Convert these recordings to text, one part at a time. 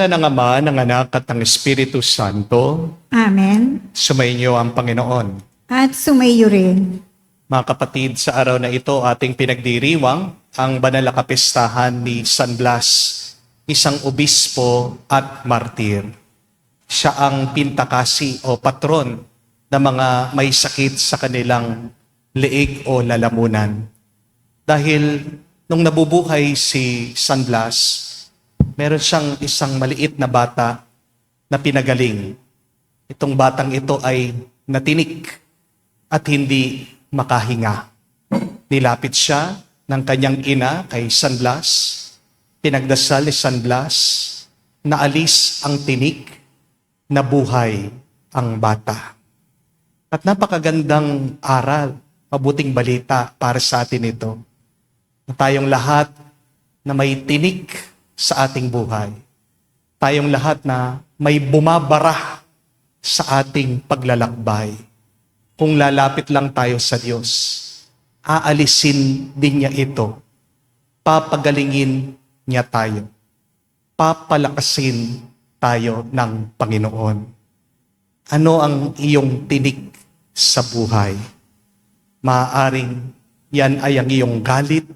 ngalan ng Ama, ng Anak at ng Espiritu Santo, Amen. sumainyo ang Panginoon. At sumayo rin. Mga kapatid, sa araw na ito ating pinagdiriwang ang banal na kapistahan ni San Blas, isang obispo at martir. Siya ang pintakasi o patron ng mga may sakit sa kanilang leeg o lalamunan. Dahil nung nabubuhay si San Blas, meron siyang isang maliit na bata na pinagaling. Itong batang ito ay natinik at hindi makahinga. Nilapit siya ng kanyang ina kay San Blas. Pinagdasal ni San Blas na alis ang tinik, na buhay ang bata. At napakagandang aral, mabuting balita para sa atin ito. Na tayong lahat na may tinik sa ating buhay. Tayong lahat na may bumabara sa ating paglalakbay. Kung lalapit lang tayo sa Diyos, aalisin din niya ito. Papagalingin niya tayo. Papalakasin tayo ng Panginoon. Ano ang iyong tinik sa buhay? Maaaring yan ay ang iyong galit,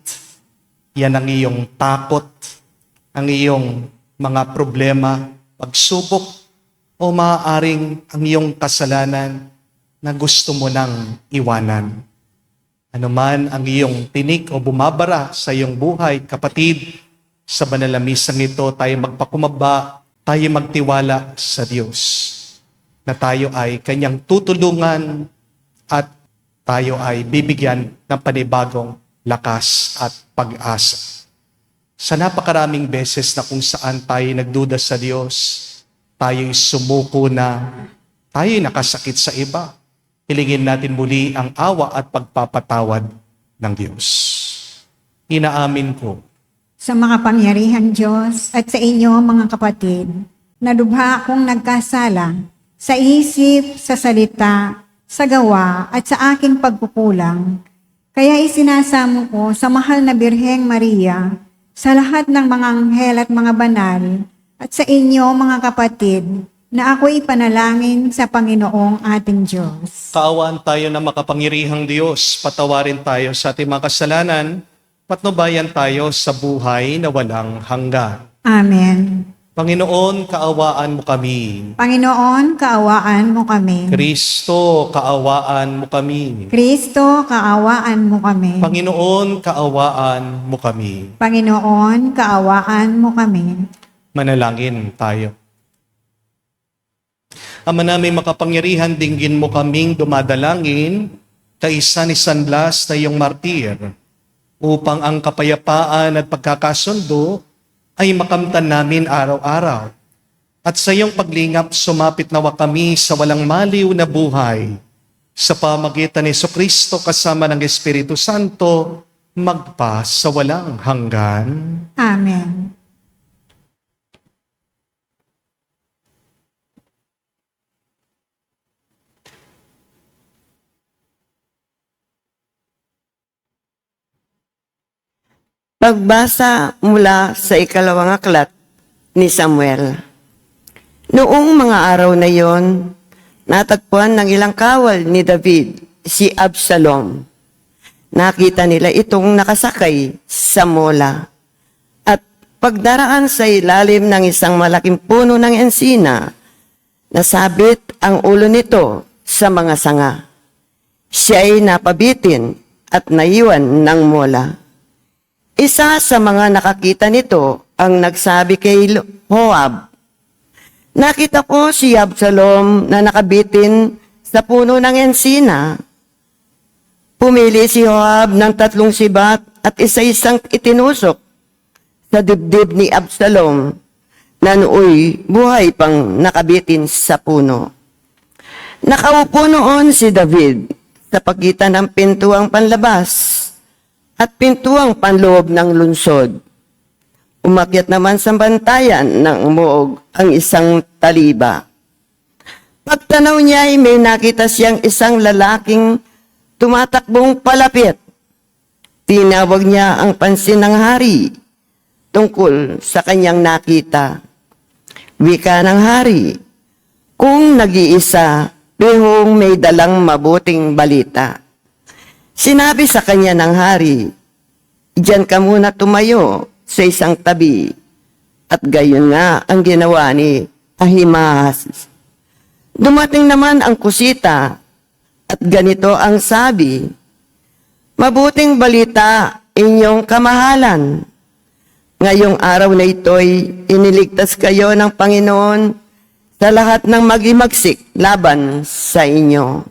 yan ang iyong takot, ang iyong mga problema, pagsubok, o maaaring ang iyong kasalanan na gusto mo nang iwanan. Ano man ang iyong tinik o bumabara sa iyong buhay, kapatid, sa banal na misang ito, tayo magpakumbaba, tayo magtiwala sa Diyos, na tayo ay Kanyang tutulungan at tayo ay bibigyan ng panibagong lakas at pag-asa. Sa napakaraming beses na kung saan tayo nagduda sa Diyos, tayo'y sumuko na, tayo'y nakasakit sa iba. Hilingin natin muli ang awa at pagpapatawad ng Diyos. Inaamin ko Sa makapangyarihan Diyos at sa inyo mga kapatid, nadubha akong nagkasala sa isip, sa salita, sa gawa at sa aking pagkukulang. Kaya isinasamo ko sa mahal na Birheng Maria, sa lahat ng mga anghel at mga banal, at sa inyo mga kapatid, na ako'y ipanalangin sa Panginoong ating Diyos. kaawaan tayo ng makapangyarihang Diyos, patawarin tayo sa ating mga kasalanan, patnubayan tayo sa buhay na walang hanggan. Amen. Panginoon, kaawaan mo kami. Panginoon, kaawaan mo kami. Kristo, kaawaan mo kami. Kristo, kaawaan mo kami. Panginoon, kaawaan mo kami. Panginoon, kaawaan mo kami. Manalangin tayo. Ama namin makapangyarihan, dinggin mo kaming dumadalangin kaisa ni San Blas na iyong martir, upang ang kapayapaan at pagkakasundo ay makamtan namin araw-araw. At sa iyong paglingap, sumapit nawa kami sa walang maliw na buhay. Sa pamagitan ni Jesucristo kasama ng Espiritu Santo, magpa sa walang hanggan. Amen. Pagbasa mula sa ikalawang aklat ni Samuel. Noong mga araw na yon, natagpuan ng ilang kawal ni David si Absalom. Nakita nila itong nakasakay sa mola. At pagdaraan sa ilalim ng isang malaking puno ng ensina, nasabit ang ulo nito sa mga sanga. Siya'y napabitin at naiwan ng mola. Isa sa mga nakakita nito ang nagsabi kay Joab, "Nakita ko si Absalom na nakabitin sa puno ng ensina." Pumili si Joab ng 3 sibat at isa-isang itinusok sa dibdib ni Absalom na nooy buhay pang nakabitin sa puno. Nakaupo noon si David sa pagitan ng pintuang panlabas at pintuang panloob ng lungsod. Umakyat naman sa bantayan ng umuog ang isang taliba. Pagtanaw niya ay may nakita siyang isang lalaking tumatakbong palapit. Tinawag niya ang pansin ng hari tungkol sa kanyang nakita. Wika ng hari, kung nag-iisa, bihong may dalang mabuting balita. Sinabi sa kanya ng hari, diyan ka muna tumayo sa isang tabi. At gayon nga ang ginawa ni Ahimaas. Dumating naman ang kusita at ganito ang sabi, mabuting balita inyong kamahalan. Ngayong araw na ito'y iniligtas kayo ng Panginoon sa lahat ng magimagsik laban sa inyo.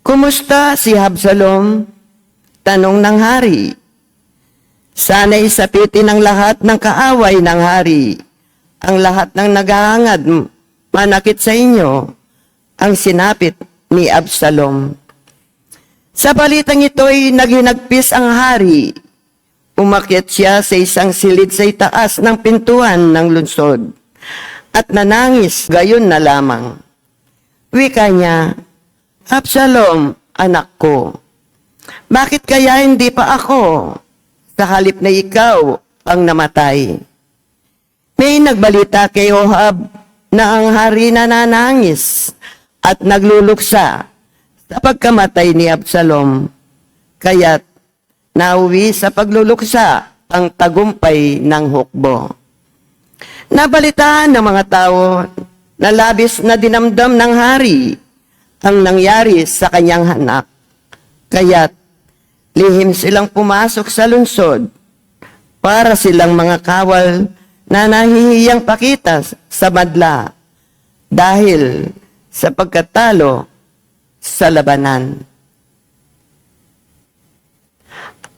Kumusta si Absalom? Tanong ng hari. Sana'y sapitin ng lahat ng kaaway ng hari, ang lahat ng naghahangad manakit sa inyo, ang sinapit ni Absalom. Sa balitang ito'y naghinagpis ang hari. Umakyat siya sa isang silid sa itaas ng pintuan ng lungsod at nanangis gayon na lamang. Wika niya, Absalom, anak ko, bakit kaya hindi pa ako? Sa halip na ikaw ang namatay. May nagbalita kay Ohab na ang hari nananangis at nagluluksa sa pagkamatay ni Absalom. Kaya't nauwi sa pagluluksa ang tagumpay ng hukbo. Nabalitaan ng mga tao na labis na dinamdam ng hari ang nangyari sa kanyang anak. Kaya't lihim silang pumasok sa lungsod para silang mga kawal na nahihiyang pakita sa madla dahil sa pagkatalo sa labanan.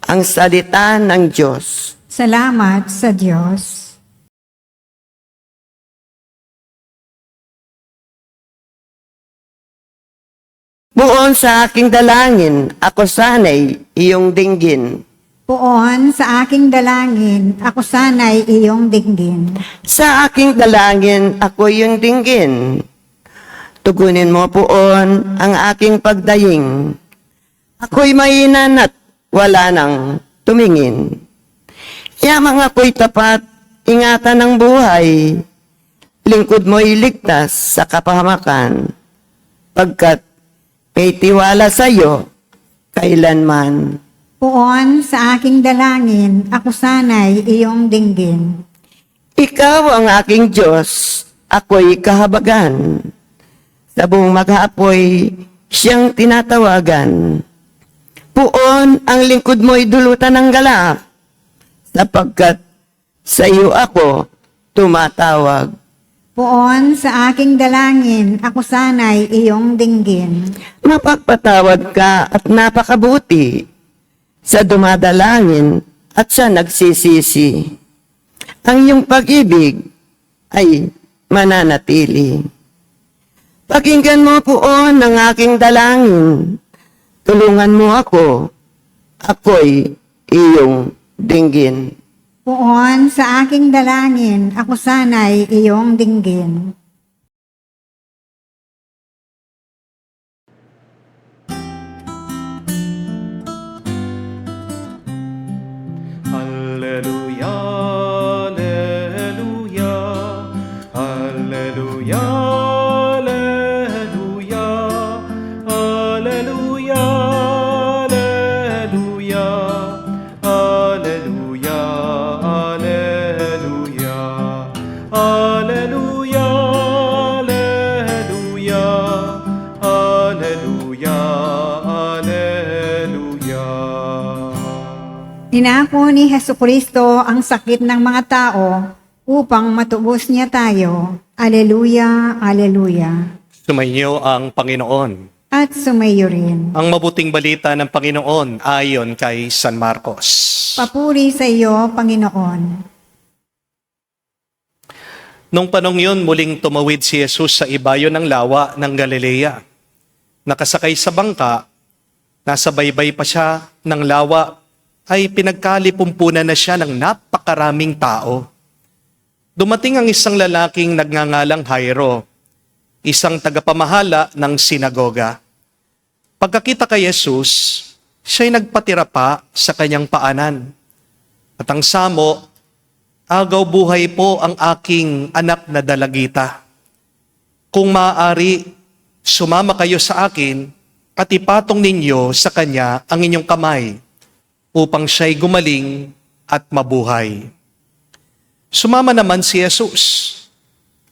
Ang salita ng Diyos. Salamat sa Diyos. Buon sa aking dalangin, ako sana'y iyong dinggin. Poon sa aking dalangin, ako sana'y iyong dinggin. Sa aking dalangin, ako iyong dinggin. Tugunin mo poon ang aking pagdaying. Ako'y mainan at wala nang tumingin. Yamang ako'y tapat, ingatan ng buhay. Lingkod mo'y ligtas sa kapahamakan. Pagkat may tiwala sa iyo kailanman. Poon sa aking dalangin, ako sana'y iyong dinggin. Ikaw ang aking Diyos, ako'y kahabagan. Sa buong maghapoy, siyang tinatawagan. Poon ang lingkod mo'y dulutan ng galak, sapagkat sa iyo ako tumatawag. Poon sa aking dalangin, ako sana'y iyong dinggin. Mapagpatawad ka at napakabuti sa dumadalangin at sa nagsisisi. Ang iyong pag-ibig ay mananatili. Pakinggan mo poon ang aking dalangin. Tulungan mo ako. Ako'y iyong dinggin. Poon sa aking dalangin, ako sana'y iyong dinggin. Alleluia, alleluia, alleluia, alleluia, alleluia, alleluia, alleluia, alleluia, alleluia, alleluia, alleluia, alleluia. Ninako ni Hesukristo ang sakit ng mga tao upang matubos niya tayo. Aleluya, aleluya. Sumainyo ang Panginoon. At sumayo rin. Ang mabuting balita ng Panginoon ayon kay San Marcos. Papuri sa iyo, Panginoon. Nung panong yun, muling tumawid si Jesus sa ibayo ng lawa ng Galilea. Nakasakay sa bangka, nasa baybay pa siya ng lawa, ay pinagkalipumpunan na siya ng napakaraming tao. Dumating ang isang lalaking nagngangalang Jairo, isang tagapamahala ng sinagoga. Pagkakita kay Jesus, siya'y nagpatira pa sa kanyang paanan. At ang samo, agaw buhay po ang aking anak na dalagita. Kung maaari, sumama kayo sa akin at ipatong ninyo sa kanya ang inyong kamay upang siya'y gumaling at mabuhay. Sumama naman si Jesus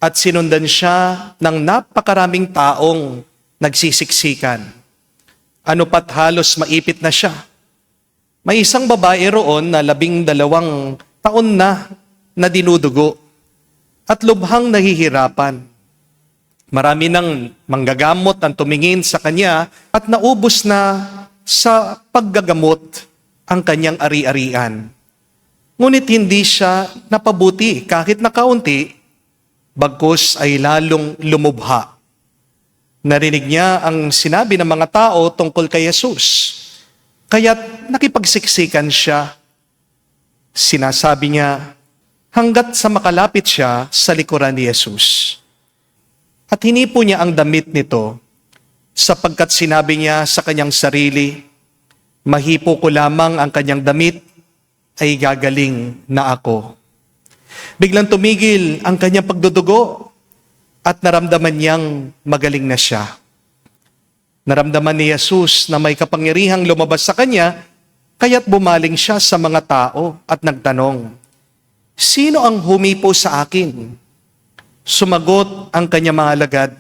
at sinundan siya ng napakaraming taong nagsisiksikan. Ano pat halos maipit na siya. May isang babae roon na 12 taon na dinudugo at lubhang nahihirapan. Marami ng manggagamot ang tumingin sa kanya at naubos na sa paggagamot ang kanyang ari-arian. Ngunit hindi siya napabuti kahit na kaunti, bagkus ay lalong lumubha. Narinig niya ang sinabi ng mga tao tungkol kay Jesus, kaya't nakipagsiksikan siya. Sinasabi niya, hanggat sa makalapit siya sa likuran ni Jesus. At hinipo niya ang damit nito, sapagkat sinabi niya sa kanyang sarili, mahipo ko lamang ang kanyang damit, ay gagaling na ako. Biglang tumigil ang kanyang pagdudugo, at naramdaman niyang magaling na siya. Naramdaman ni Jesus na may kapangyarihang lumabas sa kanya, kaya't bumaling siya sa mga tao at nagtanong, sino ang humipo sa akin? Sumagot ang kanyang mga alagad,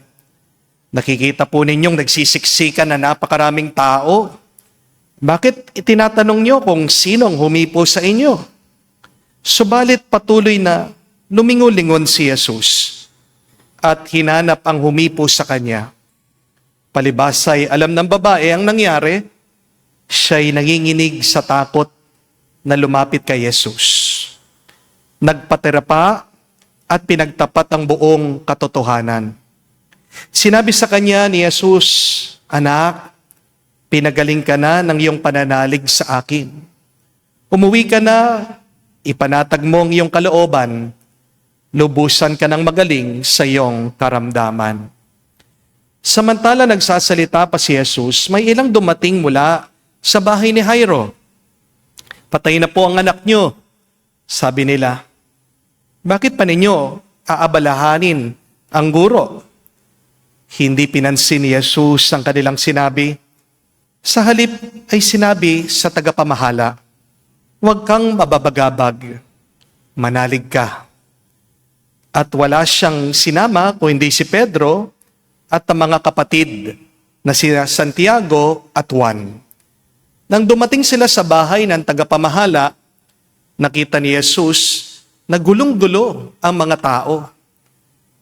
nakikita po ninyong nagsisiksikan na napakaraming tao. Bakit itinatanong niyo kung sino ang humipo sa inyo? Subalit patuloy na lumingon-lingon si Jesus at hinanap ang humipo sa kanya. Palibas ay alam ng babae ang nangyari, siya'y nanginginig sa takot na lumapit kay Jesus. Nagpatira pa at pinagtapat ang buong katotohanan. Sinabi sa kanya ni Jesus, anak, pinagaling ka na ng iyong pananalig sa akin. Umuwi ka na, ipanatag mo ang iyong kalooban, lubusan ka ng magaling sa iyong karamdaman. Samantala nagsasalita pa si Jesus, may ilang dumating mula sa bahay ni Jairo. Patay na po ang anak niyo. Sabi nila, bakit pa ninyo aabalahanin ang guro? Hindi pinansin ni Jesus ang kanilang sinabi. Sa halip ay sinabi sa tagapamahala, huwag kang mababagabag, manalig ka. At wala siyang sinama kung hindi si Pedro at ang mga kapatid na sina Santiago at Juan. Nang dumating sila sa bahay ng tagapamahala, nakita ni Jesus na gulong-gulo ang mga tao.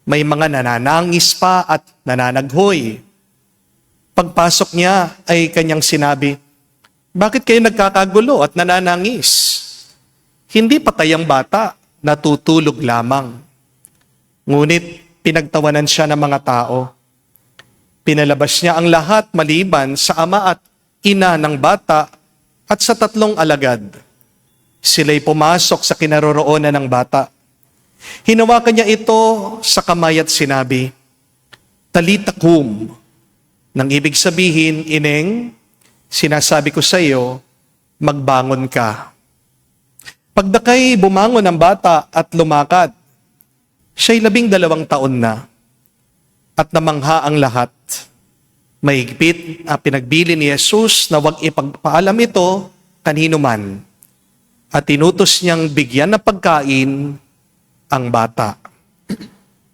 May mga nananangis pa at nananaghoy. Pagpasok niya ay kanyang sinabi, bakit kayo nagkakagulo at nananangis? Hindi patay ang bata, natutulog lamang. Ngunit pinagtawanan siya ng mga tao. Pinalabas niya ang lahat maliban sa ama at ina ng bata at sa 3 alagad. Sila'y pumasok sa kinaroroonan ng bata. Hinawakan niya ito sa kamay at sinabi, Talita kum, nang ibig sabihin, ineng, sinasabi ko sa iyo, magbangon ka. Pagdakay bumangon ang bata at lumakad, siya'y 12 taon na, at namangha ang lahat. Mahigpit ang pinagbili ni Jesus na huwag ipagpaalam ito kanino man, at tinutos niyang bigyan ng pagkain ang bata.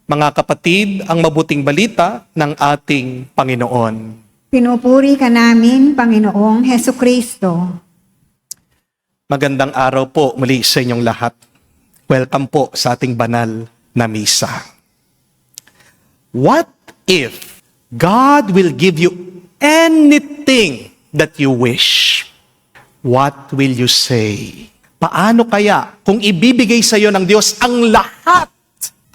Mga kapatid, ang mabuting balita ng ating Panginoon. Pinupuri ka namin, Panginoong Hesus Kristo. Magandang araw po muli sa inyong lahat. Welcome po sa ating banal na misa. What if God will give you anything that you wish? What will you say? Paano kaya kung ibibigay sa iyo ng Diyos ang lahat?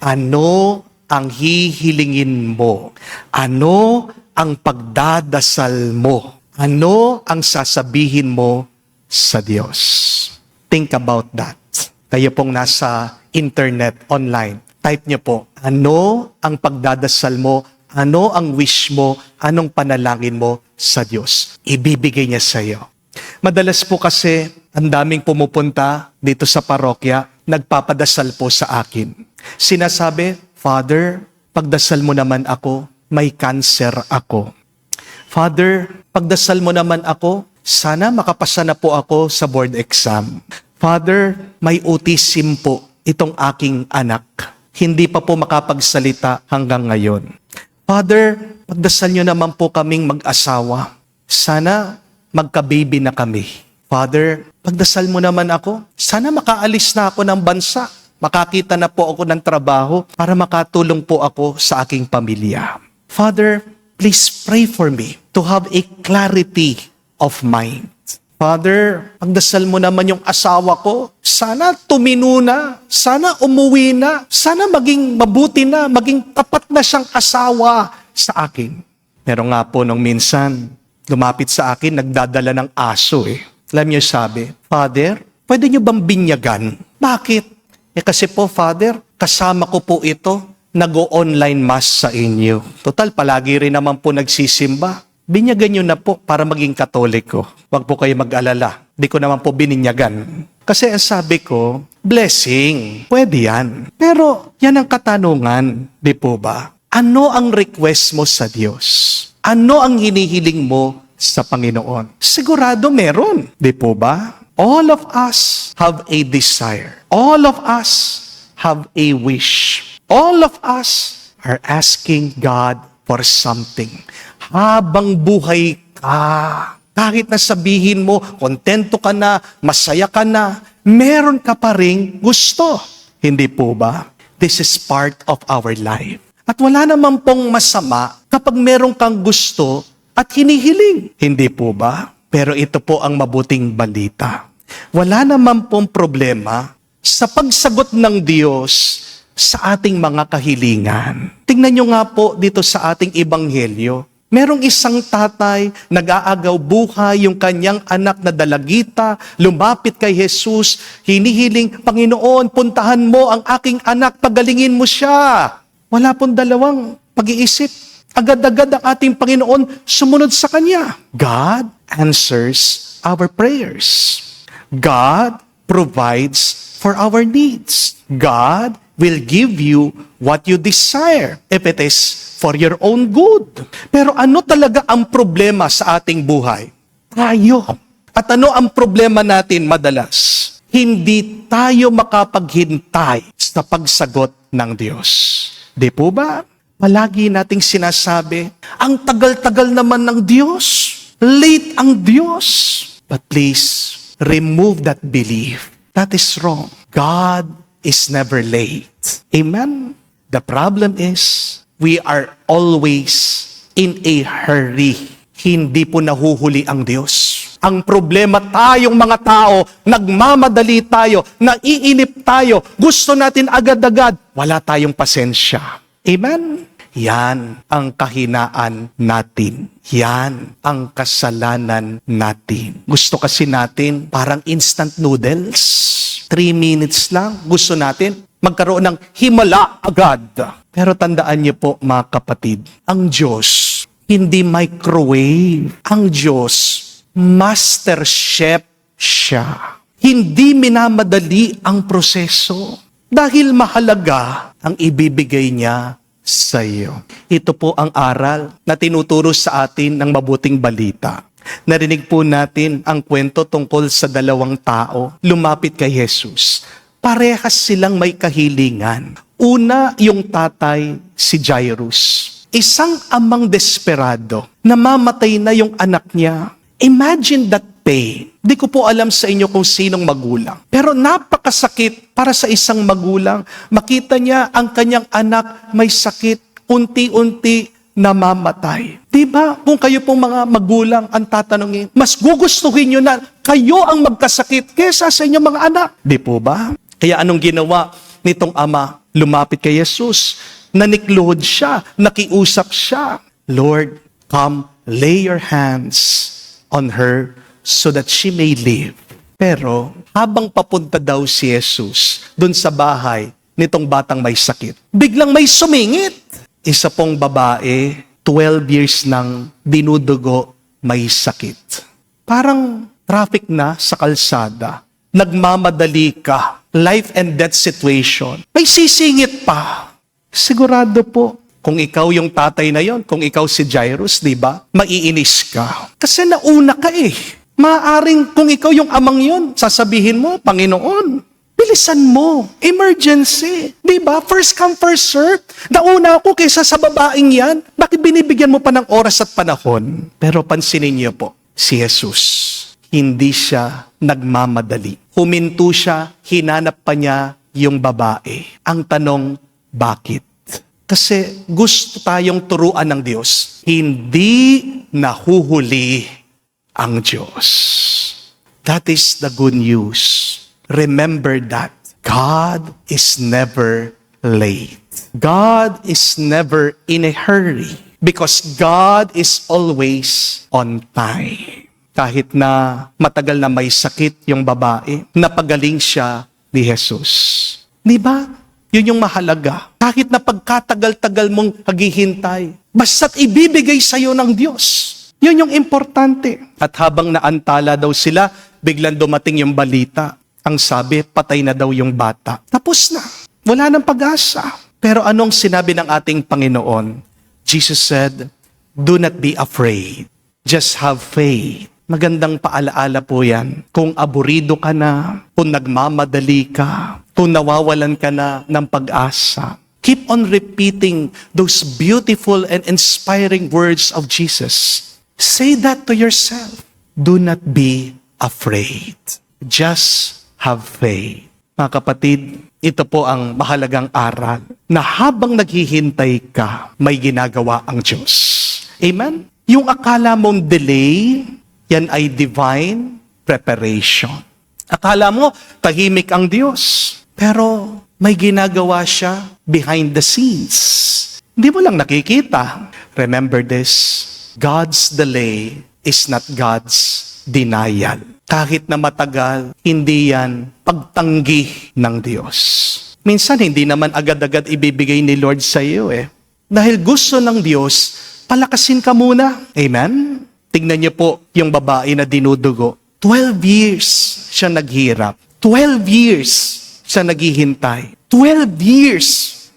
Ano ang hihilingin mo? Ano ang pagdadasal mo? Ano ang sasabihin mo sa Diyos? Think about that. Kayo pong nasa internet, online. Type niyo po, ano ang pagdadasal mo? Ano ang wish mo? Anong panalangin mo sa Diyos? Ibibigay niya sa iyo. Madalas po kasi ang daming pumupunta dito sa parokya, nagpapadasal po sa akin. Sinasabi, Father, pagdasal mo naman ako, may cancer ako. Father, pagdasal mo naman ako, sana makapasa na po ako sa board exam. Father, may autism po itong aking anak. Hindi pa po makapagsalita hanggang ngayon. Father, pagdasal nyo naman po kaming mag-asawa. Sana magka-baby na kami. Father, pagdasal mo naman ako. Sana makaalis na ako ng bansa. Makakita na po ako ng trabaho para makatulong po ako sa aking pamilya. Father, please pray for me to have a clarity of mind. Father, pagdasal mo naman yung asawa ko, sana tumino na, sana umuwi na, sana maging mabuti na, maging tapat na siyang asawa sa akin. Pero nga po nung minsan, lumapit sa akin, nagdadala ng aso eh. Alam niyo sabi, Father, pwede niyo bang binyagan? Bakit? Kasi po, Father, kasama ko po ito, nag-o-online mass sa inyo. Total, palagi rin naman po nagsisimba. Binyagan nyo na po para maging Katoliko. Huwag po kayo mag-alala. Di ko naman po bininyagan. Kasi ang sabi ko, blessing. Pwede yan. Pero yan ang katanungan. Di po ba? Ano ang request mo sa Diyos? Ano ang hinihiling mo sa Panginoon? Sigurado meron. Di po ba? All of us have a desire. All of us have a wish. All of us are asking God for something. Habang buhay ka, kahit na sabihin mo, kontento ka na, masaya ka na, meron ka pa ring gusto. Hindi po ba? This is part of our life. At wala naman pong masama kapag meron kang gusto at hinihiling. Hindi po ba? Pero ito po ang mabuting balita. Wala naman pong problema sa pagsagot ng Diyos sa ating mga kahilingan. Tingnan nyo nga po dito sa ating ebanghelyo. Merong isang tatay, nag-aagaw buhay yung kanyang anak na dalagita, lumapit kay Jesus, hinihiling, Panginoon, puntahan mo ang aking anak, pagalingin mo siya. Wala pong dalawang pag-iisip. Agad-agad ang ating Panginoon sumunod sa kanya. God answers our prayers. God provides for our needs. God will give you what you desire if it is for your own good. Pero ano talaga ang problema sa ating buhay? Tayo. At ano ang problema natin madalas? Hindi tayo makapaghintay sa pagsagot ng Diyos. Di po ba? Palagi nating sinasabi, ang tagal-tagal naman ng Diyos. Late ang Diyos. But please, remove that belief. That is wrong. God is never late. Amen? The problem is, we are always in a hurry. Hindi po nahuhuli ang Diyos. Ang problema tayong mga tao, nagmamadali tayo, naiinip tayo, gusto natin agad-agad, wala tayong pasensya. Amen? Yan ang kahinaan natin. Yan ang kasalanan natin. Gusto kasi natin parang instant noodles. 3 minutes lang. Gusto natin magkaroon ng himala agad. Pero tandaan niyo po mga kapatid, ang Diyos hindi microwave. Ang Diyos master chef siya. Hindi minamadali ang proseso dahil mahalaga ang ibibigay niya sa iyo. Ito po ang aral na tinuturo sa atin ng mabuting balita. Narinig po natin ang kwento tungkol sa 2 tao lumapit kay Jesus. Parehas silang may kahilingan. Una, yung tatay, si Jairus. Isang amang desperado, namamatay na yung anak niya. Imagine that pain. Di ko po alam sa inyo kung sinong magulang. Pero napakasakit para sa isang magulang. Makita niya ang kanyang anak may sakit, unti-unti namamatay. Diba? Kung kayo pong mga magulang ang tatanungin, mas gugustuhin nyo na kayo ang magkasakit kesa sa inyong mga anak. Di po ba? Kaya anong ginawa nitong ama? Lumapit kay Jesus. Nanikluhod siya. Nakiusap siya. Lord, come lay your hands on her so that she may live. Pero habang papunta daw si Jesus dun sa bahay nitong batang may sakit, biglang may sumingit. Isa pong babae, 12 years nang dinudugo, may sakit. Parang traffic na sa kalsada, nagmamadali ka, life and death situation, may sisingit pa. Sigurado po, kung ikaw yung tatay na yon, kung ikaw si Jairus, di ba? Maiinis ka. Kasi nauna ka eh. Maaring kung ikaw yung amang yon, sasabihin mo, Panginoon, bilisan mo. Emergency. Di ba? First come, first serve. Nauna ako kaysa sa babaeng yan. Bakit binibigyan mo pa ng oras at panahon? Pero pansinin niyo po, si Jesus, hindi siya nagmamadali. Huminto siya, hinanap pa niya yung babae. Ang tanong, bakit? Kasi gusto tayong turuan ng Diyos. Hindi nahuhuli ang Diyos. That is the good news. Remember that God is never late. God is never in a hurry because God is always on time. Kahit na matagal na may sakit yung babae, napagaling siya ni Jesus. Di ba? Yun yung mahalaga. Kahit na pagkatagal-tagal mong paghihintay, basta't ibibigay sa'yo ng Diyos. Yun yung importante. At habang naantala daw sila, biglang dumating yung balita. Ang sabi, patay na daw yung bata. Tapos na. Wala nang pag-asa. Pero anong sinabi ng ating Panginoon? Jesus said, do not be afraid. Just have faith. Magandang paalaala po yan. Kung aburido ka na, kung nagmamadali ka, kung nawawalan ka na ng pag-asa, keep on repeating those beautiful and inspiring words of Jesus. Say that to yourself. Do not be afraid. Just have faith. Mga kapatid, ito po ang mahalagang aral na habang naghihintay ka, may ginagawa ang Diyos. Amen? Yung akala mong delay, yan ay divine preparation. Akala mo, tahimik ang Diyos. Pero may ginagawa siya behind the scenes. Hindi mo lang nakikita. Remember this, God's delay is not God's denial. Kahit na matagal, hindi yan pagtanggi ng Diyos. Minsan, hindi naman agad-agad ibibigay ni Lord sa iyo eh. Dahil gusto ng Diyos, palakasin ka muna. Amen? Tingnan niyo po yung babae na dinudugo. 12 years siya naghirap. 12 years siya naghihintay. 12 years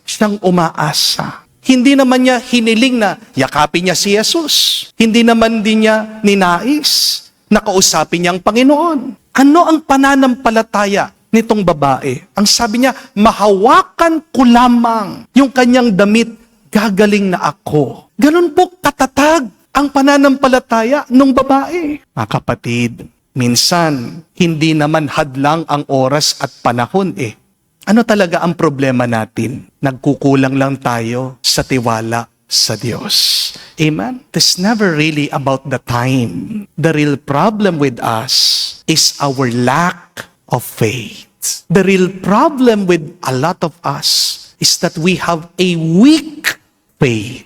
siyang umaasa. Hindi naman niya hiniling na yakapin niya si Jesus. Hindi naman din niya ninais na kausapin niya ang Panginoon. Ano ang pananampalataya nitong babae? Ang sabi niya, mahawakan ko lamang yung kanyang damit, gagaling na ako. Ganun po katatag ang pananampalataya ng babae. Mga kapatid, minsan, hindi naman hadlang ang oras at panahon eh. Ano talaga ang problema natin? Nagkukulang lang tayo sa tiwala sa Diyos. Amen? It's never really about the time. The real problem with us is our lack of faith. The real problem with a lot of us is that we have a weak faith.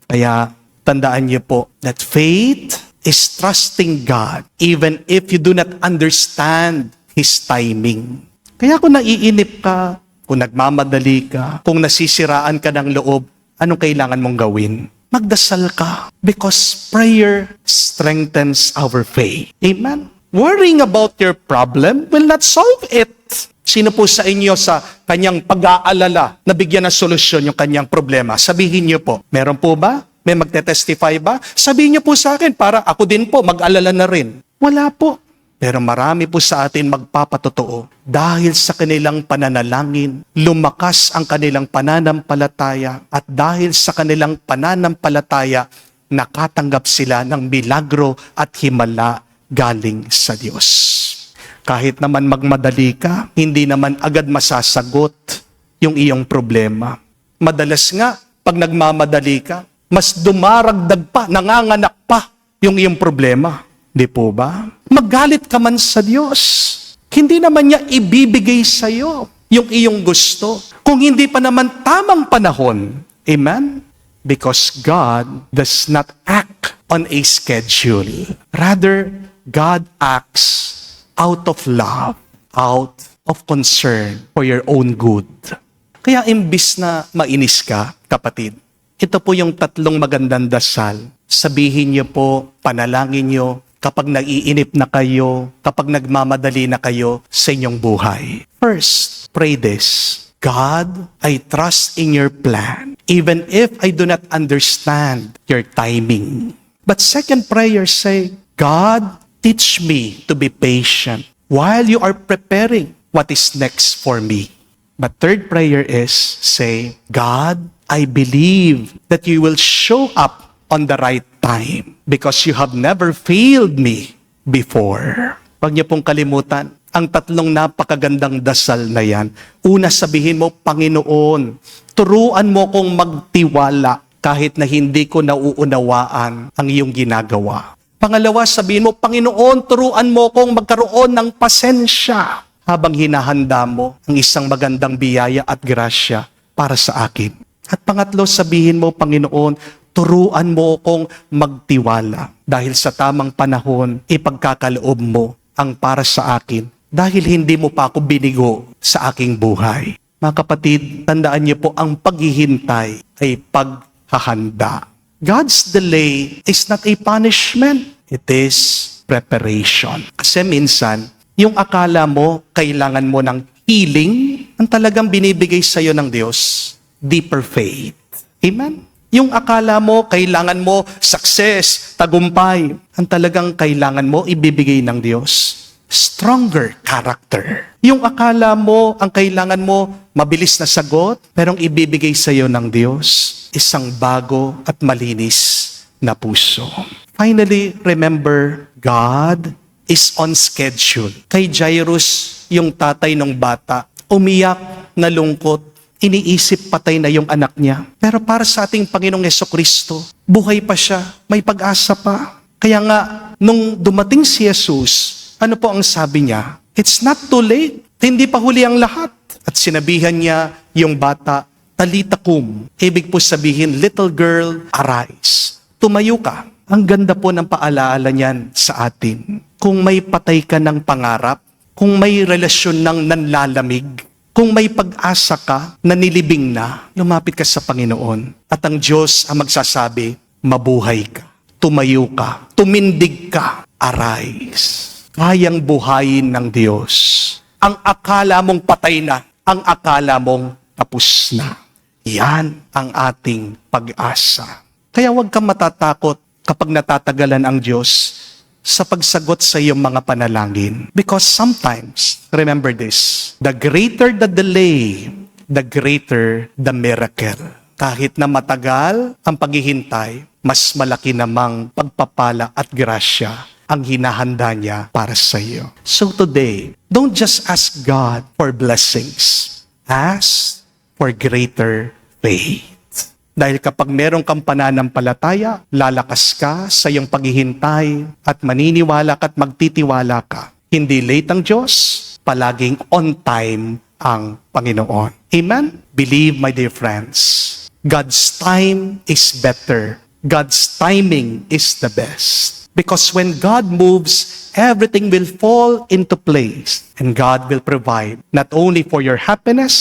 Kaya, tandaan niyo po that faith is trusting God even if you do not understand His timing. Kaya kung naiinip ka, kung nagmamadali ka, kung nasisiraan ka ng loob, anong kailangan mong gawin? Magdasal ka because prayer strengthens our faith. Amen? Worrying about your problem will not solve it. Sino po sa inyo sa kanyang pag-aalala na bigyan ng solusyon yung kanyang problema? Sabihin niyo po, meron po ba? May magte-testify ba? Sabihin niyo po sa akin para ako din po mag-alala na rin. Wala po. Pero marami po sa atin magpapatotoo dahil sa kanilang pananalangin, lumakas ang kanilang pananampalataya at dahil sa kanilang pananampalataya, nakatanggap sila ng milagro at himala galing sa Diyos. Kahit naman magmadali ka, hindi naman agad masasagot yung iyong problema. Madalas nga, pag nagmamadali ka, mas dumaragdag pa, nanganganak pa yung iyong problema. Di po ba? Magalit ka man sa Diyos. Hindi naman niya ibibigay sa iyo yung iyong gusto. Kung hindi pa naman tamang panahon. Amen? Because God does not act on a schedule. Rather, God acts out of love, out of concern for your own good. Kaya imbis na mainis ka, kapatid, ito po yung tatlong magandang dasal. Sabihin niyo po, panalangin niyo, kapag naiinip na kayo, kapag nagmamadali na kayo sa inyong buhay. First, pray this. God, I trust in your plan, even if I do not understand your timing. But second prayer say, God, teach me to be patient while you are preparing what is next for me. But third prayer is, say, God, I believe that you will show up on the right time because you have never failed me before. Huwag niyo pong kalimutan ang tatlong napakagandang dasal na yan. Una, sabihin mo, Panginoon, turuan mo kong magtiwala kahit na hindi ko nauunawaan ang iyong ginagawa. Pangalawa, sabihin mo, Panginoon, turuan mo kong magkaroon ng pasensya habang hinahanda mo ang isang magandang biyaya at grasya para sa akin. At pangatlo, sabihin mo, Panginoon, turuan mo kong magtiwala dahil sa tamang panahon, ipagkakaloob mo ang para sa akin dahil hindi mo pa ako binigo sa aking buhay. Mga kapatid, tandaan niyo po, ang paghihintay ay paghahanda. God's delay is not a punishment. It is preparation. Kasi minsan, yung akala mo, kailangan mo ng healing, ang talagang binibigay sa iyo ng Diyos, deeper faith. Amen? Yung akala mo, kailangan mo success, tagumpay, ang talagang kailangan mo, ibibigay ng Diyos, stronger character. Yung akala mo, ang kailangan mo, mabilis na sagot, pero ang ibibigay sa iyo ng Diyos, isang bago at malinis na puso. Finally, remember, God is on schedule. Kay Jairus, yung tatay ng bata, umiyak, nalungkot, iniisip patay na yung anak niya. Pero para sa ating Panginoong Hesukristo, buhay pa siya, may pag-asa pa. Kaya nga, nung dumating si Jesus, ano po ang sabi niya? It's not too late. Hindi pa huli ang lahat. At sinabihan niya yung bata, Talita kum. Ibig po sabihin, little girl, arise. Tumayo ka. Ang ganda po ng paalaala niyan sa atin. Kung may patay ka ng pangarap, kung may relasyon ng nanlalamig, kung may pag-asa ka na nilibing na, lumapit ka sa Panginoon. At ang Diyos ang magsasabi, mabuhay ka, tumayo ka, tumindig ka, arise. Kayang buhayin ng Diyos. Ang akala mong patay na, ang akala mong tapos na. Yan ang ating pag-asa. Kaya huwag kang matatakot kapag natatagalan ang Diyos sa pagsagot sa iyong mga panalangin. Because sometimes, remember this, the greater the delay, the greater the miracle. Kahit na matagal ang paghihintay, mas malaki namang pagpapala at grasya ang hinahanda niya para sa iyo. So today, don't just ask God for blessings. Ask for greater faith. Dahil kapag meron kang pananampalataya, lalakas ka sa iyong paghihintay at maniniwala ka at magtitiwala ka. Hindi late ang Diyos, palaging on time ang Panginoon. Amen? Believe, my dear friends, God's time is better. God's timing is the best. Because when God moves, everything will fall into place. And God will provide not only for your happiness,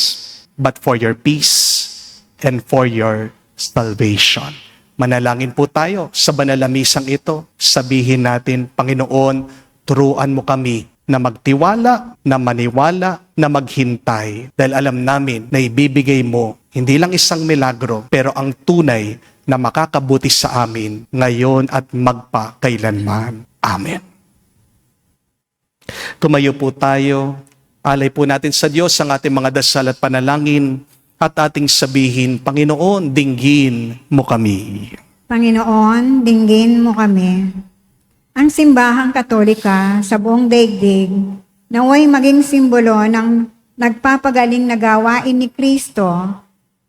but for your peace and for your salvation. Manalangin po tayo sa banal na misang ito. Sabihin natin, Panginoon, turuan mo kami na magtiwala, na maniwala, na maghintay. Dahil alam namin na ibibigay mo hindi lang isang milagro, pero ang tunay na makakabuti sa amin ngayon at magpakailanman. Amen. Tumayo po tayo. Alay po natin sa Diyos ang ating mga dasal at panalangin at ating sabihin, Panginoon, dinggin mo kami. Panginoon, dinggin mo kami. Ang simbahang Katolika sa buong daigdig naway maging simbolo ng nagpapagaling na gawain ni Kristo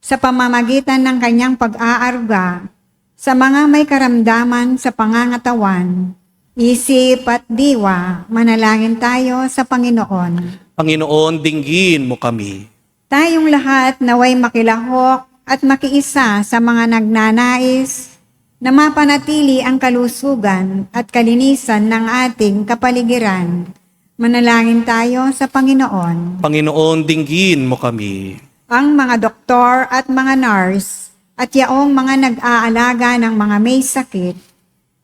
sa pamamagitan ng kanyang pag-aaruga sa mga may karamdaman sa pangangatawan, isip at diwa. Manalangin tayo sa Panginoon. Panginoon, dinggin mo kami. Tayong lahat naway makilahok at makiisa sa mga nagnanais na mapanatili ang kalusugan at kalinisan ng ating kapaligiran. Manalangin tayo sa Panginoon. Panginoon, dinggin mo kami. Ang mga doktor at mga nurse at yaong mga nag-aalaga ng mga may sakit,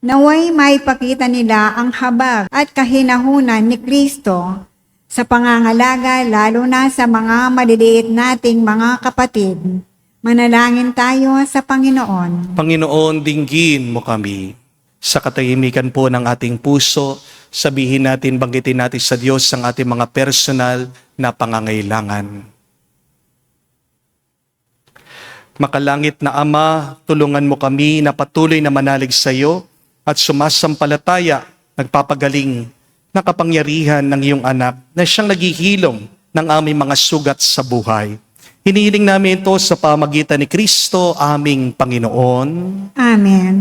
Naway maipakita nila ang habag at kahinahunan ni Kristo sa pangangalaga lalo na sa mga maliliit nating mga kapatid. Manalangin tayo sa Panginoon. Panginoon, dinggin mo kami. Sa katahimikan po ng ating puso, sabihin natin, banggitin natin sa Diyos ang ating mga personal na pangangailangan. Makalangit na Ama, tulungan mo kami na patuloy na manalig sa iyo at sumasampalataya, nagpapagaling ng kapangyarihan ng iyong anak na siyang naghihilom ng aming mga sugat sa buhay. Hinihiling namin ito sa pamagitan ni Kristo, aming Panginoon. Amen.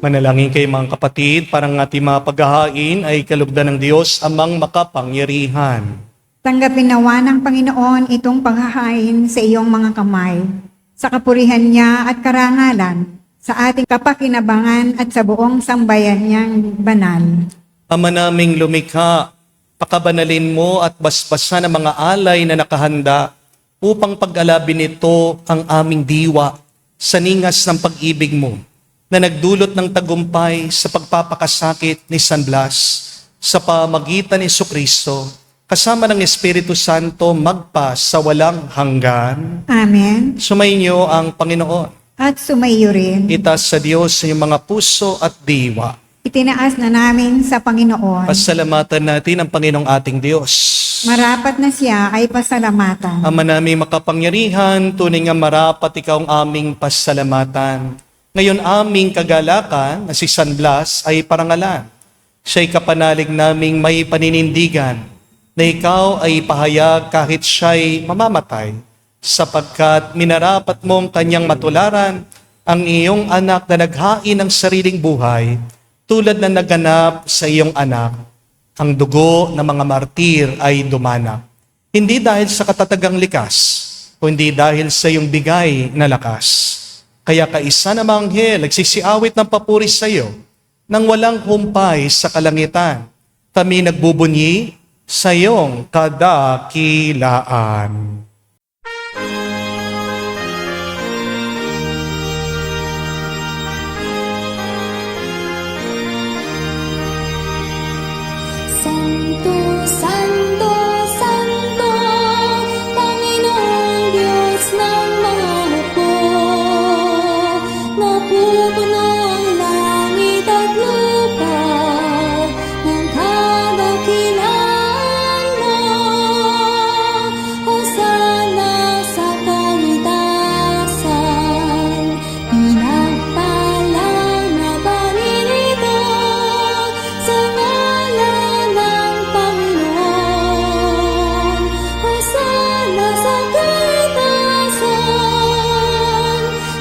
Manalangin kayo mga kapatid, parang ating mga paghahain ay kalugdan ng Diyos amang makapangyarihan. Tanggapin nawa ng Panginoon itong paghahain sa iyong mga kamay, sa kapurihan niya at karangalan, sa ating kapakinabangan at sa buong sambayan niyang banal. Ama naming lumikha, pakabanalin mo at basbasan ang mga alay na nakahanda upang pag-alabin nito ang aming diwa sa ningas ng pag-ibig mo na nagdulot ng tagumpay sa pagpapakasakit ni San Blas sa pamagitan ni Jesucristo, kasama ng Espiritu Santo magpa sa walang hanggan. Amen. Sumainyo ang Panginoon. At sumayo rin. Itaas sa Diyos sa inyong mga puso at diwa. Itinaas na namin sa Panginoon. Pasalamatan natin ang Panginoong ating Diyos. Marapat na siya ay pasalamatan. Ama naming makapangyarihan, tunay nga marapat ikaw ang aming pasalamatan. Ngayon aming kagalakan na si San Blas ay parangalan. Siya'y kapanalig naming may paninindigan na ikaw ay pahayag kahit siya'y mamamatay, sapagkat minarapat mong kanyang matularan ang iyong anak na naghain ng sariling buhay tulad na naganap sa iyong anak. Ang dugo ng mga martir ay dumanak. Hindi dahil sa katatagang likas, kundi dahil sa iyong bigay na lakas. Kaya kaisa na mga anghel nagsisiawit ng papuri sa iyo nang walang humpay sa kalangitan. Kami nagbubunyi sa iyong kadakilaan. Santo, Santo, Santo, Panginoong Diyos ng mga hukbo. Napupuno ang langit at lupa ng kadakilaan mo. Hosana sa kaitasan, pinagpalang na paninito sa ngalan ng Panginoon. Hosana sa kaitasan,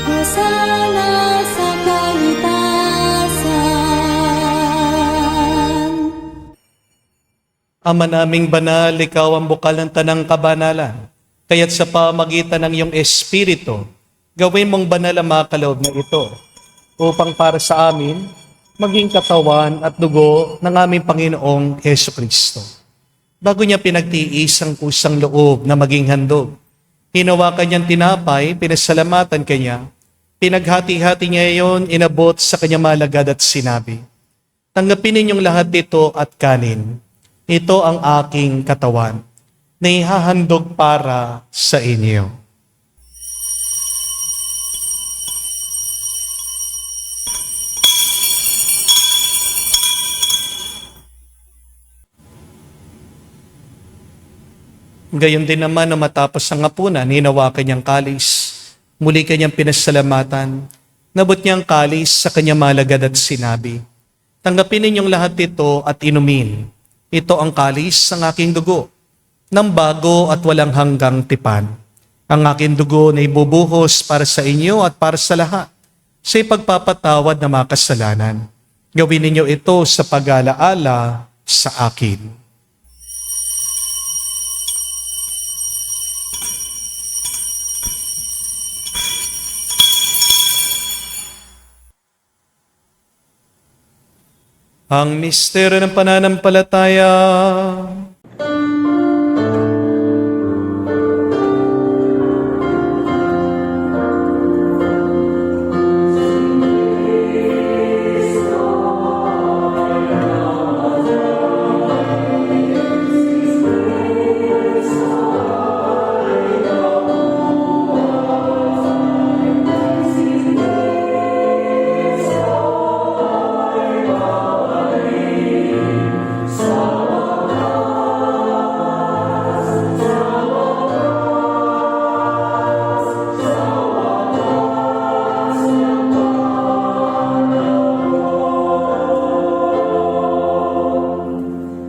Hosana sa kaitasan. Ama naming banal, ikaw ang bukal ng tanang kabanalan. Kaya't sa pamagitan ng iyong Espiritu, gawin mong banal ang mga kaloob na ito upang para sa amin maging katawan at dugo ng aming Panginoong Heso Kristo. Bago niya pinagtiis ang kusang loob na maging handog, hinawakan niyang tinapay, pinasalamatan kanya, pinaghati-hati niya iyon, inabot sa kanyang malagad at sinabi, "Tanggapin ninyong lahat dito at kanin. Ito ang aking katawan na ihahandog para sa inyo." Gayon din naman na matapos ang hapunan, hinawakan niyang kalis. Muli kanyang pinasalamatan. Nabot niya ang kalis sa kanyang malagad at sinabi, "Tanggapin ninyong lahat ito at inumin. Ito ang kalis ng aking dugo, ng bago at walang hanggang tipan. Ang aking dugo na ibubuhos para sa inyo at para sa lahat, sa ipagpapatawad ng mga kasalanan. Gawin ninyo ito sa pag-alaala sa akin." Ang misteryo ng pananampalataya.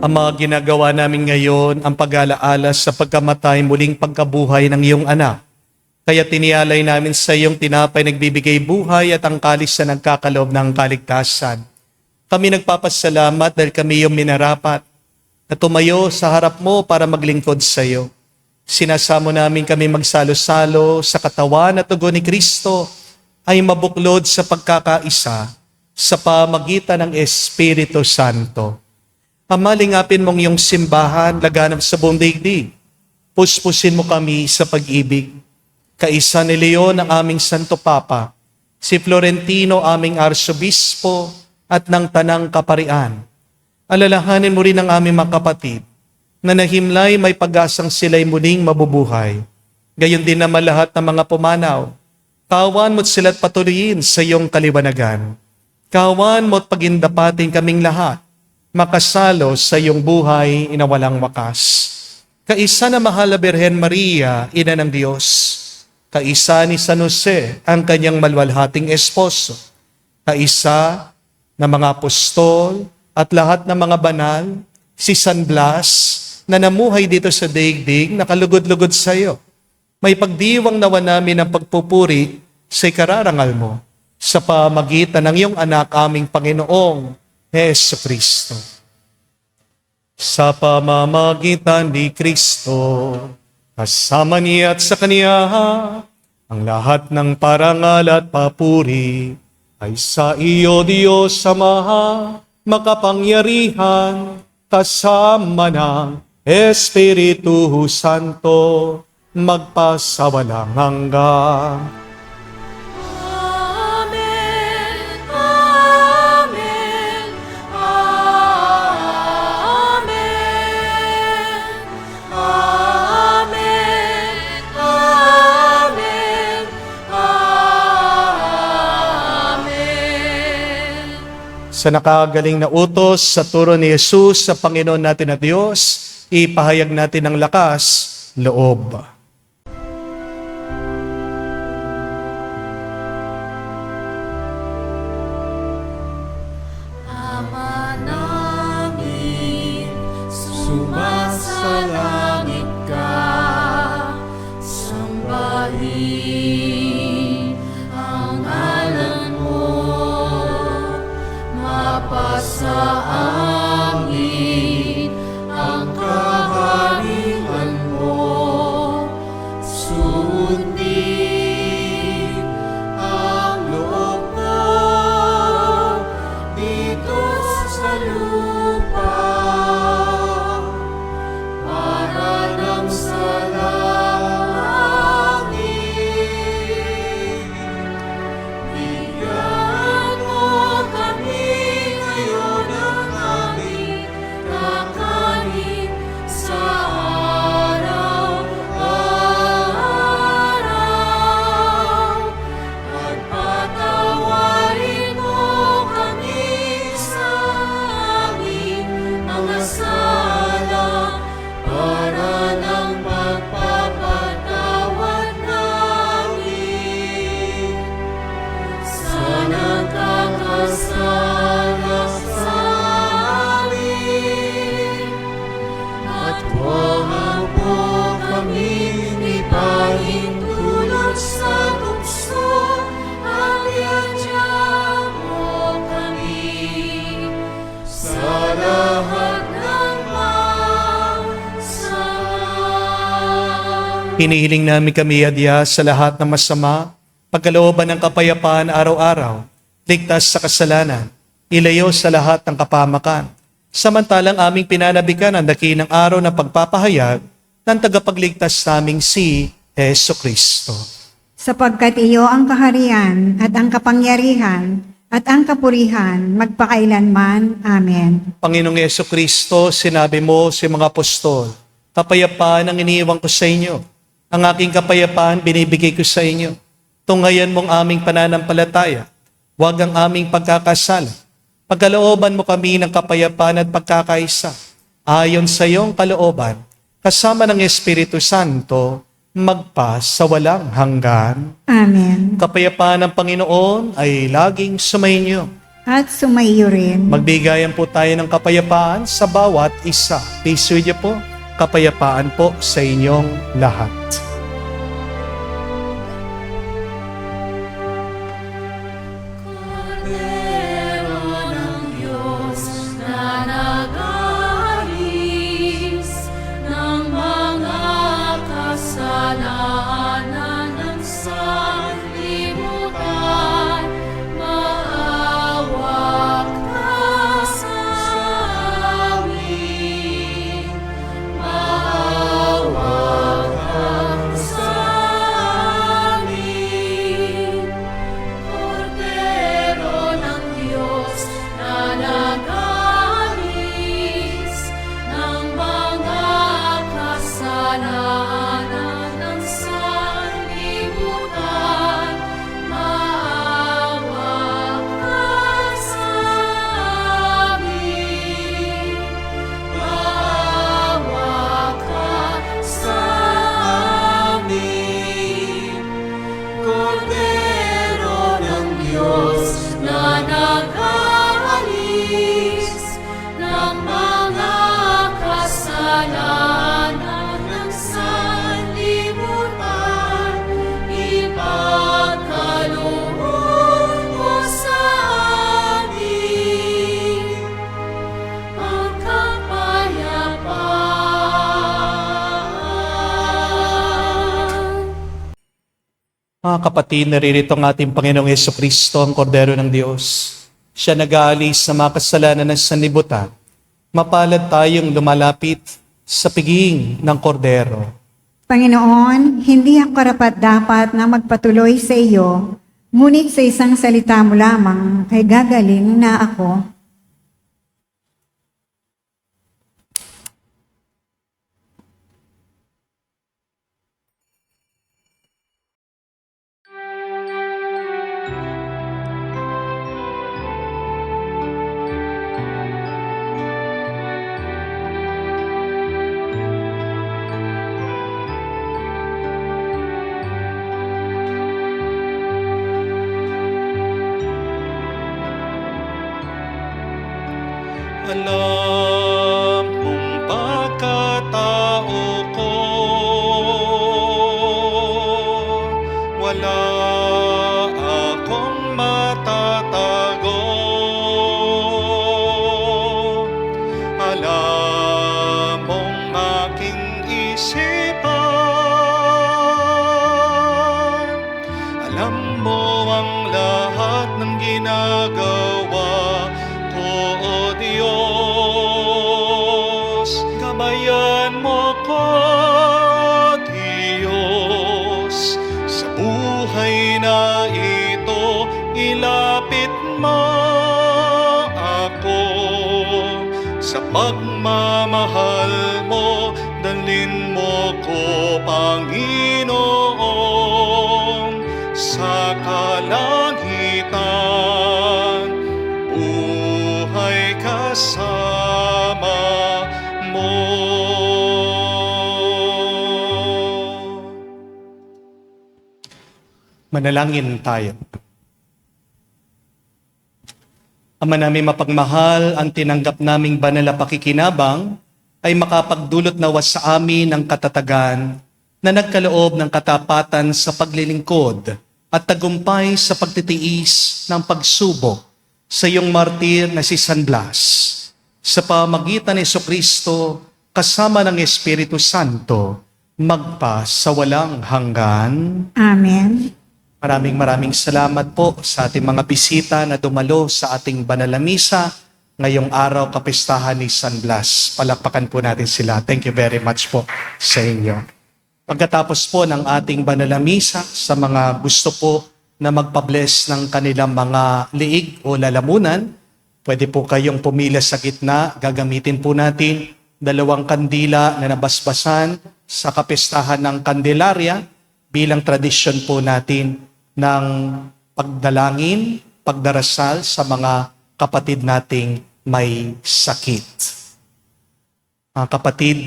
Ang mga ginagawa namin ngayon, ang pag-alaala sa pagkamatay, muling pagkabuhay ng iyong anak. Kaya tiniyalay namin sa iyong tinapay nagbibigay buhay at ang kalis na nagkakaloob ng kaligtasan. Kami nagpapasalamat dahil kami iyong minarapat na tumayo sa harap mo para maglingkod sa iyo. Sinasamo namin kami magsalo-salo sa katawan at dugo ni Kristo ay mabuklod sa pagkakaisa sa pamagitan ng Espiritu Santo. Amalingapin mong iyong simbahan, laganap sa buong daigdig. Puspusin mo kami sa pag-ibig. Kaisa ni Leon ang aming Santo Papa, si Florentino aming Arsobispo at ng Tanang Kaparian. Alalahanin mo rin ang aming mga kapatid na nahimlay may pag-asang sila'y muling mabubuhay. Gayon din naman lahat ng mga pumanaw. Kawan mo't sila't patuloyin sa iyong kaliwanagan. Kawan mo't pagindapatin kaming lahat makasalo sa iyong buhay na walang wakas. Kaisa na mahal na Birhen Maria, Ina ng Diyos. Kaisa ni San Jose, ang kanyang malwalhating esposo. Kaisa na mga apostol at lahat ng mga banal, si San Blas na namuhay dito sa daigdig, nakalugod-lugod sa iyo. May pagdiwang nawa namin ang pagpupuri sa ikararangal mo sa pamagitan ng iyong anak aming Panginoong Heso Kristo. Sa pamamagitan ni Kristo, kasama niya at sa Kanya, ang lahat ng parangal at papuri ay sa iyo, Diyos Ama, makapangyarihan, kasama ng Espiritu Santo, magpasawalang hanggan. Sa nakagaling na utos sa turo ni Jesus sa Panginoon natin at Diyos, ipahayag natin ang lakas, loob. Ama namin, sumasalangit ka, sambahin ang ngalan mo, mapasa amin ang kaharian mo, sa lupa, para nang sa langit. Bigyan mo kami ngayon ng aming kakanin sa araw-araw. At patawarin mo kami sa aming mga sala, para ng pagpapatawad namin sa nagkakasala sa amin. At huwag mo kaming ipahintulot sa tukso, at iadya mo kami sa lahat ng masama. Hinihiling namin kami adya sa lahat ng masama, pagkalooban ng kapayapaan araw-araw, ligtas sa kasalanan, ilayo sa lahat ng kapamakan. Samantalang aming pinanabikan ang dakilang araw ng pagpapahayag ng tagapagligtas naming si Hesus Kristo. Sapagkat iyo ang kaharian at ang kapangyarihan at ang kapurihan magpakailanman. Amen. Panginoong Hesus Kristo, sinabi mo sa mga apostol, kapayapaan ang iniiwan ko sa inyo. Ang aking kapayapaan binibigay ko sa inyo. Tunghayan mong aming pananampalataya. Huwag ang aming pagkakasala. Pagkalooban mo kami ng kapayapaan at pagkakaisa. Ayon sa iyong kalooban, kasama ng Espiritu Santo, magpa sa walang hanggan. Amen. Kapayapaan ng Panginoon ay laging sumainyo. At sumaiyo rin. Magbigayan po tayo ng kapayapaan sa bawat isa. Peace with you po. Kapayapaan po sa inyong lahat. Kordero ng Diyos na nag-aalis ng mga kasalanan ng sanlibutan, maawa ka sa amin. Maawa ka sa amin. Kordero ng Diyos na nag-aalis ng mga kasalanan ng sanlibutan, maawa ka sa amin. Maawa ka sa amin. Kordero ng Diyos na nag-aalis ng mga kasalanan ng sanlibutan, ipagkaloob mo sa amin ang kapayapaan. Mga kapatid, naririto ang ating Panginoong Jesucristo, ang Kordero ng Diyos. Siya nag-aalis ng mga kasalanan ng sanlibutan. Mapalad tayong lumalapit sa piging ng Kordero. Panginoon, hindi ako karapat-dapat na magpatuloy sa iyo, ngunit sa isang salita mo lamang ay gagaling na ako. Alam mong pagkatao ko, wala akong matatago. Alam mong aking isipan, alam mo ang lahat ng ginagawa ko, O Diyos. Sa pagmamahal mo, dalhin mo ko, Panginoon, sa kalangitan, buhay kasama mo. Manalangin tayo. Ama namin mapagmahal, ang tinanggap naming banal na pakikinabang ay makapagdulot nawa sa amin ng katatagan na nagkaloob ng katapatan sa paglilingkod at tagumpay sa pagtitiis ng pagsubok sa iyong martir na si San Blas. Sa pamagitan ni Jesucristo kasama ng Espiritu Santo, magpa sa walang hanggan. Amen. Maraming salamat po sa ating mga bisita na dumalo sa ating banal na misa ngayong araw kapistahan ni San Blas. Palakpakan po natin sila. Thank you very much po sa inyo. Pagkatapos po ng ating banal na misa, sa mga gusto po na magpa-bless ng kanilang mga liig o lalamunan, pwede po kayong pumila sa gitna. Gagamitin po natin 2 kandila na nabasbasan sa kapistahan ng Candelaria bilang tradisyon po natin ng pagdalangin, pagdarasal sa mga kapatid nating may sakit. Mga kapatid,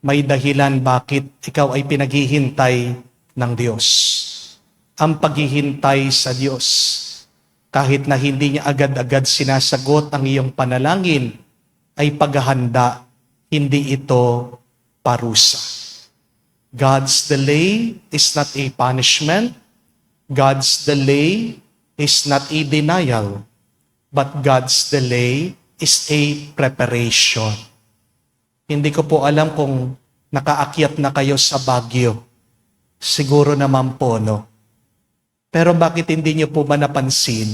may dahilan bakit ikaw ay pinaghihintay ng Diyos. Ang paghihintay sa Diyos, kahit na hindi niya agad-agad sinasagot ang iyong panalangin, ay paghahanda, hindi ito parusa. God's delay is not a punishment. God's delay is not a denial, but God's delay is a preparation. Hindi ko po alam kung nakaakyat na kayo sa Baguio. Siguro naman po, no? Pero bakit hindi niyo po ba napansin?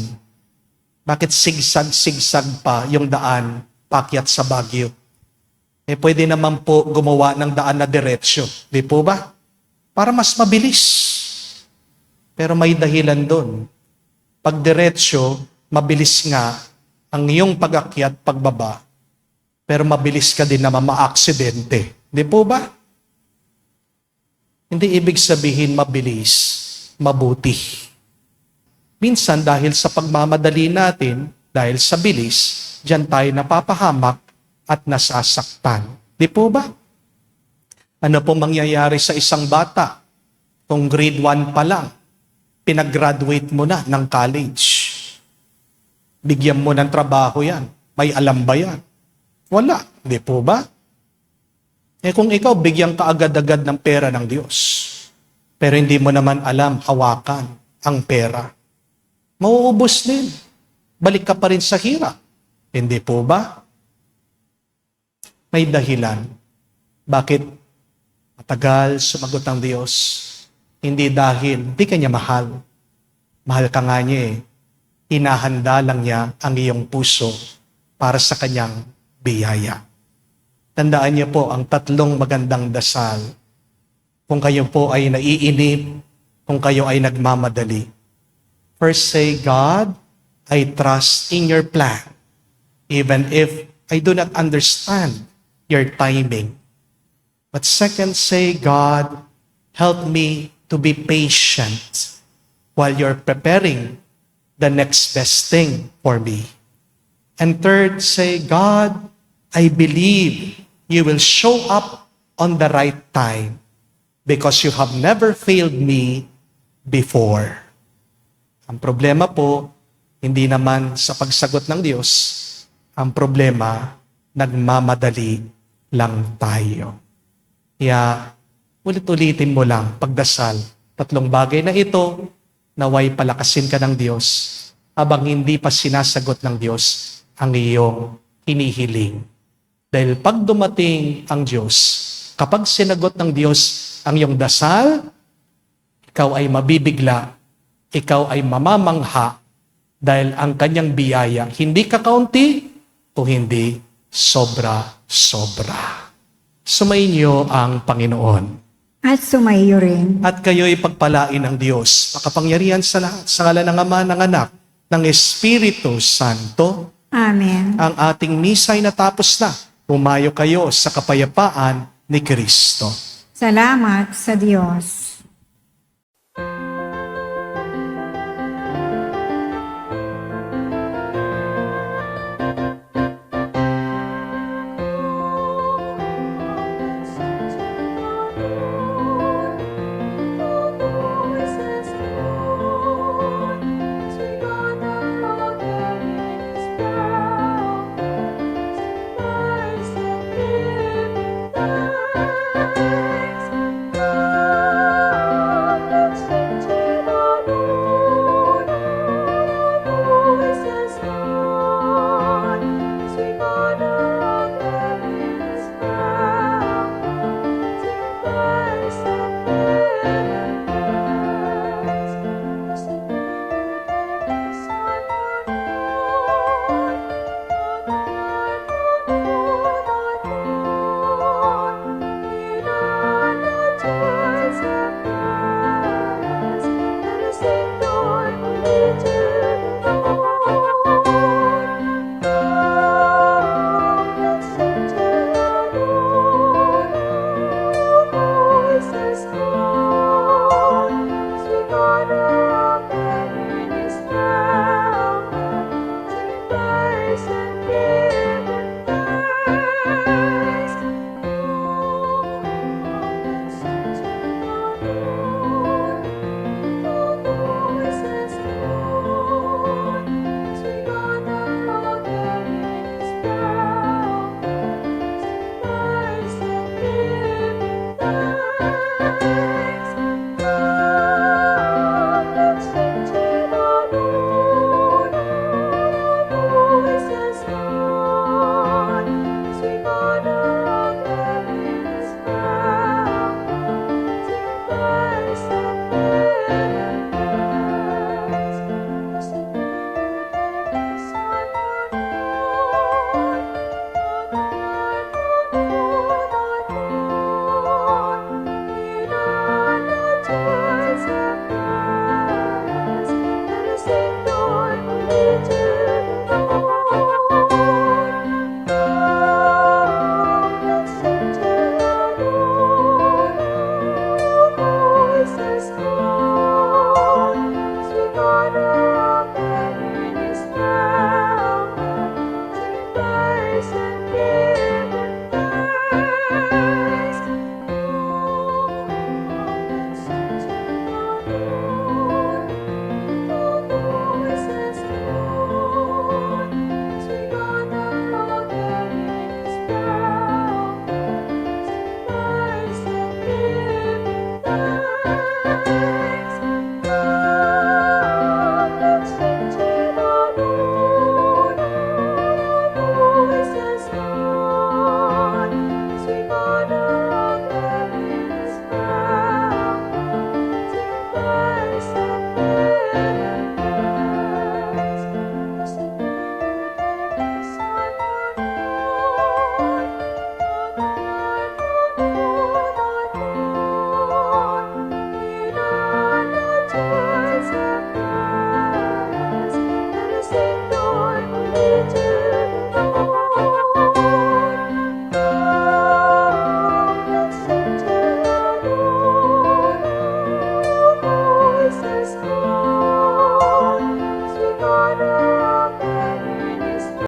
Bakit sigsag-sigsag pa yung daan paakyat sa Baguio? Pwede naman po gumawa ng daan na diretsyo. Di po ba? Para mas mabilis. Pero may dahilan doon. Pag diretsyo, mabilis nga ang iyong pag-akyat, pagbaba. Pero mabilis ka din naman ma-aksidente. Di po ba? Hindi ibig sabihin mabilis, mabuti. Minsan dahil sa pagmamadali natin, dahil sa bilis, diyan tayo napapahamak at nasasaktan. Di po ba? Ano po mangyayari sa isang bata kung grade 1 pa lang? Pinag-graduate mo na ng college. Bigyan mo ng trabaho yan. May alam ba yan? Wala. Di po ba? Kung ikaw bigyan ka agad-agad ng pera ng Diyos, pero hindi mo naman alam hawakan ang pera, mauubos din. Balik ka pa rin sa hirap. Hindi po ba? May dahilan. Bakit matagal sumagot ang Diyos? Hindi dahil di ka niya mahal. Mahal ka nga niya eh. Hinahanda lang niya ang iyong puso para sa kanyang biyaya. Tandaan niyo po ang 3 magandang dasal. Kung kayo po ay naiinip, kung kayo ay nagmamadali. First say, God, I trust in your plan. Even if I do not understand your timing. But second, say, God, help me to be patient while you're preparing the next best thing for me. And third, say, God, I believe you will show up on the right time because you have never failed me before. Ang problema po, hindi naman sa pagsagot ng Diyos. Ang problema, nagmamadali lang tayo. Kaya, ulit-ulitin mo lang, pagdasal. 3 bagay na ito, naway palakasin ka ng Diyos habang hindi pa sinasagot ng Diyos ang iyong hinihiling. Dahil pag dumating ang Diyos, kapag sinagot ng Diyos ang iyong dasal, ikaw ay mabibigla, ikaw ay mamamangha dahil ang kanyang biyaya hindi kakaunti o hindi sobra-sobra. Sumainyo ang Panginoon. At sumaiyo rin. At kayo'y pagpalain ng Diyos, makapangyarihan sa lahat, sa ngalan ng Ama, ng Anak, ng Espiritu Santo. Amen. Ang ating misa ay natapos na. Pumayo kayo sa kapayapaan ni Kristo. Salamat sa Diyos.